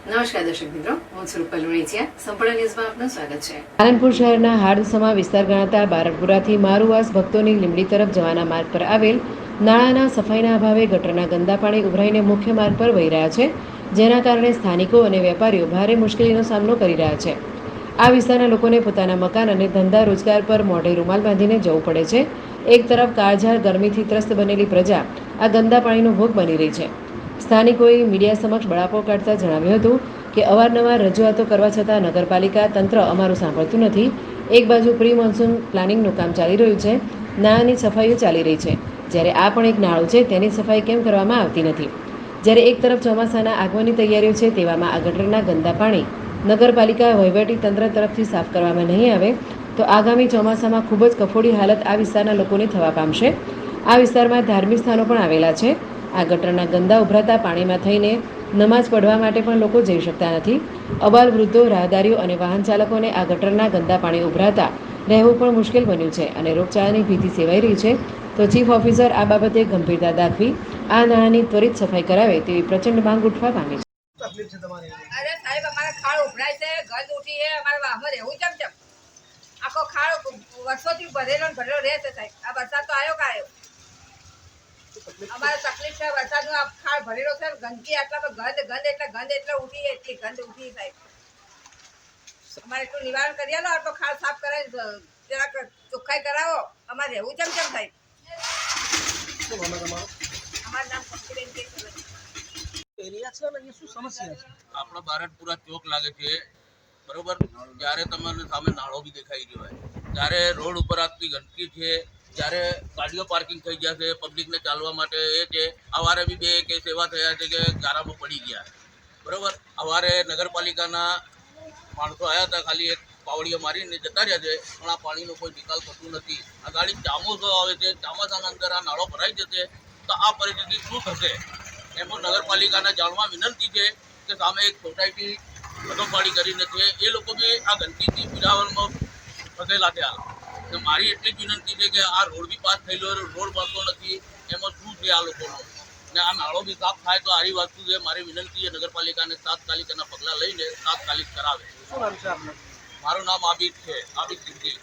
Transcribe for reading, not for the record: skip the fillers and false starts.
નમસ્કાર દર્શક મિત્રો, હું છું રૂપલ વણિચિયા. સંપૂર્ણ ન્યૂઝમાં આપનું સ્વાગત છે. આનંદપુર શહેરના હાર્દસમા વિસ્તાર ગણાતા બારડપુરાથી મારુવાસ ભક્તોની લીંબડી તરફ જવાના માર્ગ પર આવેલ નાળાના સફાઈના અભાવે ગટરના ગંદા પાણી ઉભરાઈને મુખ્ય માર્ગ પર વહી રહ્યા છે, જેના કારણે સ્થાનિકો અને વેપારીઓ ભારે મુશ્કેલીનો સામનો કરી રહ્યા છે. આ વિસ્તારના લોકોને પોતાના મકાન અને ધંધા રોજગાર પર મોઢે રૂમાલ બાંધીને જવું પડે છે. એક તરફ કાળઝાળ ગરમીથી ત્રસ્ત બનેલી પ્રજા આ ગંદા પાણીનો ભોગ બની રહી છે. સ્થાનિકોએ મીડિયા સમક્ષ બળાપો કાઢતા જણાવ્યું હતું કે અવારનવાર રજૂઆતો કરવા છતાં નગરપાલિકા તંત્ર અમારું સાંભળતું નથી. એક બાજુ પ્રી મોન્સૂન પ્લાનિંગનું કામ ચાલી રહ્યું છે, નાળાની સફાઈઓ ચાલી રહી છે, જ્યારે આ પણ એક નાળું છે, તેની સફાઈ કેમ કરવામાં આવતી નથી. જ્યારે એક તરફ ચોમાસાના આગમનની તૈયારીઓ છે, તેવામાં આ ગટરના ગંદા પાણી નગરપાલિકા વહીવટી તંત્ર તરફથી સાફ કરવામાં નહીં આવે તો આગામી ચોમાસામાં ખૂબ જ કફોડી હાલત આ વિસ્તારના લોકોની થવા પામશે. આ વિસ્તારમાં ધાર્મિક સ્થાનો પણ આવેલા છે. આ ગટરના ગંદા ઉભરાતા પાણીમાં થઈને નમાઝ પઢવા માટે પણ લોકો જઈ શકતા નથી. અબાલ વૃદ્ધો, રાહદારીઓ અને વાહન ચાલકોને આ ગટરના ગંદા પાણી ઉભરાતા રહેવું પણ મુશ્કેલ બન્યું છે અને રોગચાળાની ભીતિ સેવાઈ રહી છે. તો ચીફ ઓફિસર આ બાબતે ગંભીરતા દાખવી આ નાળાની ત્વરિત સફાઈ કરાવે તેવી પ્રચંડ માંગ ઉઠવા પામી છે. અરે સાહેબ, અમારે ખાડ ઉભરાય છે, ગંદ ઉઠી છે, અમારે વાહમાં રહેવું ચમ આખો ખાડ વર્ષોથી ભરેલો રહે છે સાહેબ. આ વરસાદ તો આવ્યો કાયો, અમારે તકલીફ છે. વરસાદનો આ ખાડ ભરેલો છે, ગંદકી આટલા તો ગંદ એટલે ઉઠી, એટલી ગંદ ઉઠી સાહેબ. અમારે એટલું નિવારણ કરી આલો, આટલો ખાડ સાફ કરાવી જરાક ચોખ્ખાઈ કરાવો. અમારે રહેવું ચમ સાહેબ. અમારું નામ પક્ષીબેન કે આપણો બારડપુરા ચોક લાગે છે બરોબર. જ્યારે તમારે સામે નાળો બી દેખાઈ ગયો હોય, ત્યારે રોડ ઉપર આટલી ગંદકી છે, જ્યારે ગાડીઓ પાર્કિંગ થઈ ગયા છે, પબ્લિકને ચાલવા માટે એ છે. સવારે બી બે કેસ એવા થયા છે કે ગારામાં પડી ગયા બરોબર. સવારે નગરપાલિકાના માણસો આવ્યા હતા, ખાલી એક પાવડીઓ મારીને જતા રહ્યા છે, પણ આ પાણીનો કોઈ નિકાલ થતું નથી. આ ગાડી ચોમાસો આવે છે, ચોમાસાના અંદર આ નાળો ભરાઈ જશે તો આ પરિસ્થિતિ શું થશે? એમાં નગરપાલિકાને જાણવા વિનંતી છે કે સામે એક સોસાયટી મધોપાડી કરીને છે, એ લોકો બી આ ગંદકીથી પીડાવામાં ફસેલા થયા. મારી એટલી જ વિનંતી છે કે આ રોડ બી પાસ થયેલો, રોડ બનતો નથી, એમાં શું છે આ લોકોનો? ને આ નાળો બી સાફ થાય તો સારી વસ્તુ છે. મારી વિનંતી છે નગરપાલિકાને તાત્કાલિક એના પગલાં લઈને તાત્કાલિક કરાવે. મારું નામ આબિદ છે, આબિદ સિદ્દીક.